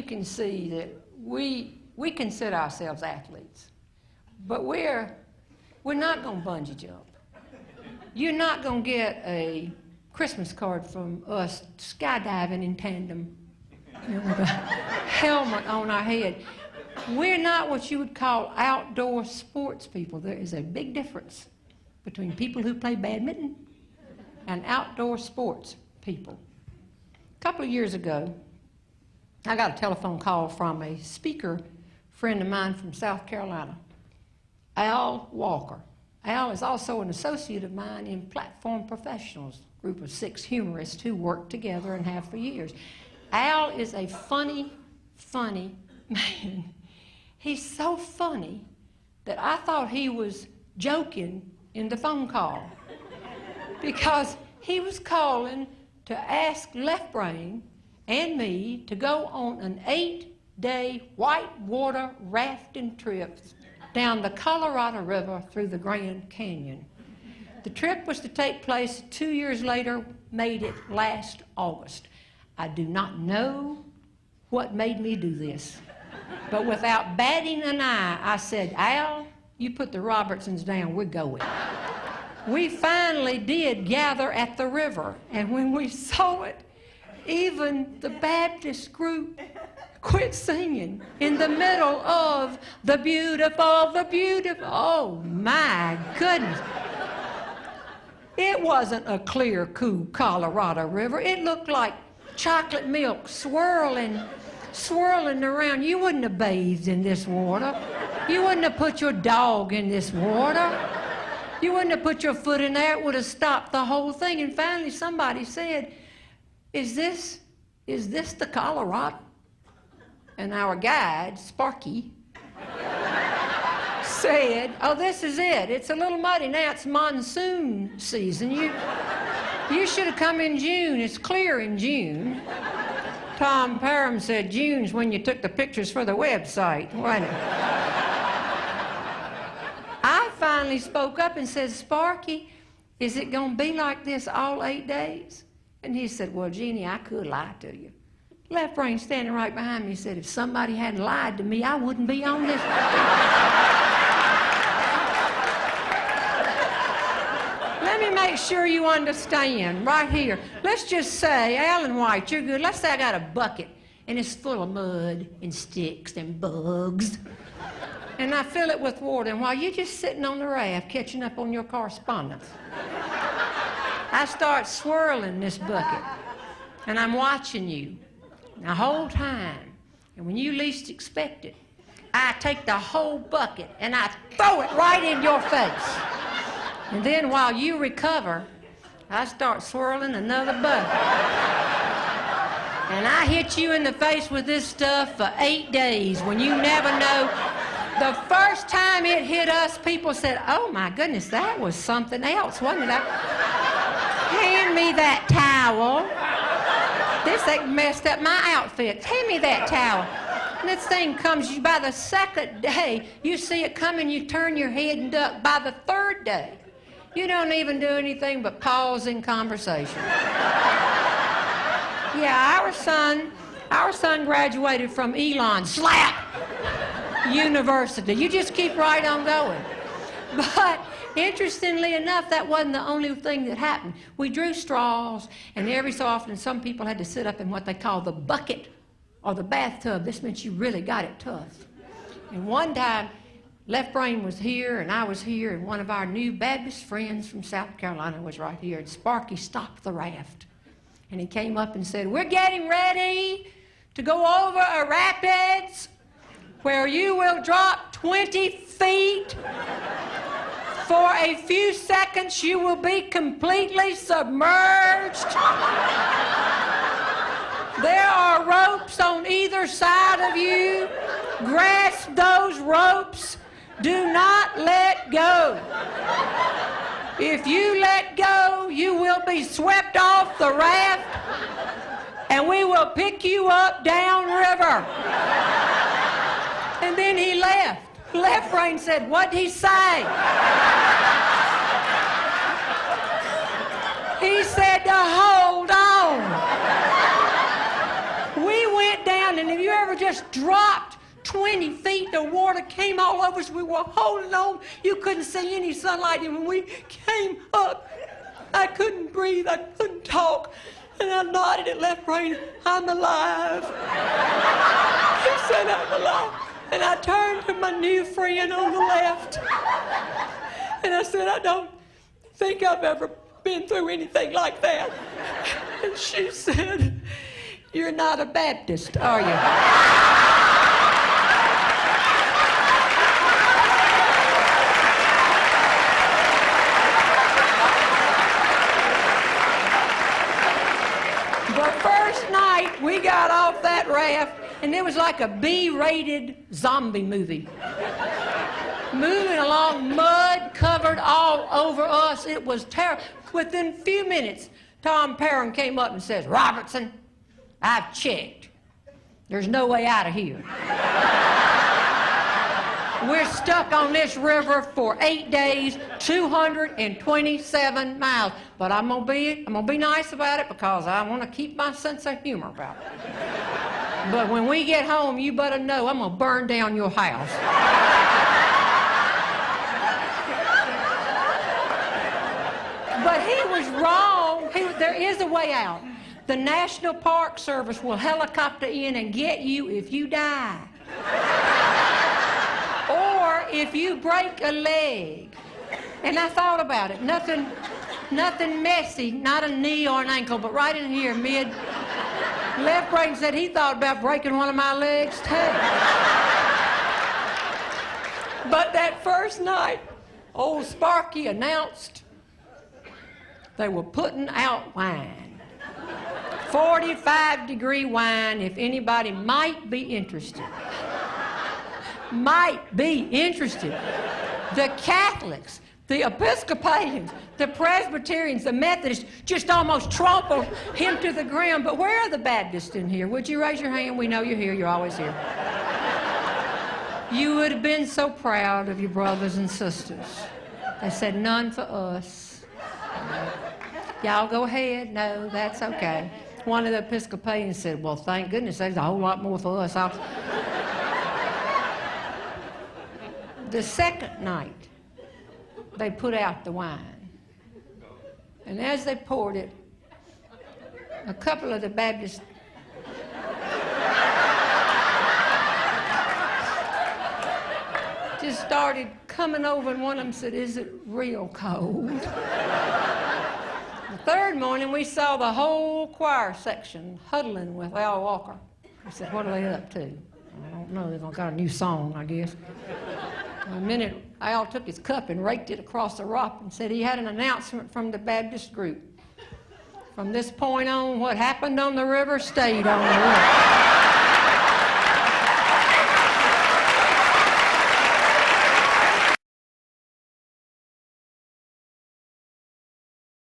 you can see that we consider ourselves athletes, but we're not going to bungee jump. You're not going to get a Christmas card from us skydiving in tandem, with a helmet on our head. We're not what you would call outdoor sports people. There is a big difference between people who play badminton and outdoor sports people. A couple of years ago, I got a telephone call from a speaker friend of mine from South Carolina, Al Walker. Al is also an associate of mine in Platform Professionals, a group of 6 humorists who work together and have for years. Al is a funny, funny man. He's so funny that I thought he was joking in the phone call because he was calling to ask Left Brain and me to go on an 8-day whitewater rafting trip down the Colorado River through the Grand Canyon. The trip was to take place 2 years later, made it last August. I do not know what made me do this, but without batting an eye, I said, Al, you put the Robertsons down, we're going. We finally did gather at the river, and when we saw it, even the Baptist group quit singing in the middle of the beautiful, the beautiful. Oh, my goodness. It wasn't a clear, cool Colorado River. It looked like chocolate milk swirling around. You wouldn't have bathed in this water. You wouldn't have put your dog in this water. You wouldn't have put your foot in there. It would have stopped the whole thing. And finally somebody said, is this the Colorado? And our guide, Sparky, said, oh, this is it. It's a little muddy now. It's monsoon season. You should have come in June. It's clear in June. Tom Parham said June's when you took the pictures for the website, wasn't it? I finally spoke up and said, Sparky, is it going to be like this all 8 days? And he said, well, Jeannie, I could lie to you. Left Brain standing right behind me said, if somebody hadn't lied to me, I wouldn't be on this. Let me make sure you understand right here. Let's just say, Alan White, you're good. Let's say I got a bucket, and it's full of mud and sticks and bugs. And I fill it with water, and while you're just sitting on the raft catching up on your correspondence, I start swirling this bucket, and I'm watching you the whole time. And when you least expect it, I take the whole bucket and I throw it right in your face. And then while you recover, I start swirling another bucket. And I hit you in the face with this stuff for 8 days when you never know. The first time it hit us, people said, oh my goodness, that was something else, wasn't it? Hand me that towel. This thing messed up my outfit. Hand me that towel. And this thing comes, by the second day, you see it coming, you turn your head and duck. By the third day, you don't even do anything but pause in conversation. Yeah, our son graduated from Elon University. You just keep right on going. But interestingly enough, that wasn't the only thing that happened. We drew straws, and every so often some people had to sit up in what they call the bucket or the bathtub. This meant you really got it tough. And one time, Left Brain was here, and I was here, and one of our new Baptist friends from South Carolina was right here, and Sparky stopped the raft. And he came up and said, we're getting ready to go over a rapids where you will drop 20 feet. For a few seconds, you will be completely submerged. There are ropes on either side of you. Grasp those ropes. Do not let go. If you let go, you will be swept off the raft, and we will pick you up downriver. And then he left. Left Brain said, what'd he say? He said to hold on. We went down, and have you ever just dropped 20 feet. The water came all over us. We were holding on. You couldn't see any sunlight. And when we came up, I couldn't breathe. I couldn't talk. And I nodded at left brain, I'm alive. He said, I'm alive. And I turned to my new friend on the left. And I said, I don't think I've ever been through anything like that. And she said, you're not a Baptist, are you? The first night we got off that raft, and it was like a B-rated zombie movie. Moving along, mud covered all over us. It was terrible. Within a few minutes, Tom Perrin came up and says, Robertson, I've checked. There's no way out of here. We're stuck on this river for 8 days, 227 miles. But I'm gonna be nice about it because I want to keep my sense of humor about it. But when we get home, you better know I'm gonna burn down your house. But he was wrong. There is a way out. The National Park Service will helicopter in and get you if you die. Or if you break a leg. And I thought about it. Nothing messy, not a knee or an ankle, but right in here, mid. Left brain said he thought about breaking one of my legs too. But that first night, old Sparky announced they were putting out wine. 45-degree wine, if anybody might be interested. Might be interested. The Catholics, the Episcopalians, the Presbyterians, the Methodists just almost trampled him to the ground. But where are the Baptists in here? Would you raise your hand? We know you're here. You're always here. You would have been so proud of your brothers and sisters. They said, none for us. Y'all go ahead. No, that's okay. One of the Episcopalians said, well, thank goodness, there's a whole lot more for us. The second night, they put out the wine. And as they poured it, a couple of the Baptists just started coming over, and one of them said, is it real cold? The third morning, we saw the whole choir section huddling with Al Walker. I said, what are they up to? I don't know. They've got a new song, I guess. In a minute, Al took his cup and raked it across the rock and said he had an announcement from the Baptist group. From this point on, what happened on the river stayed on the river.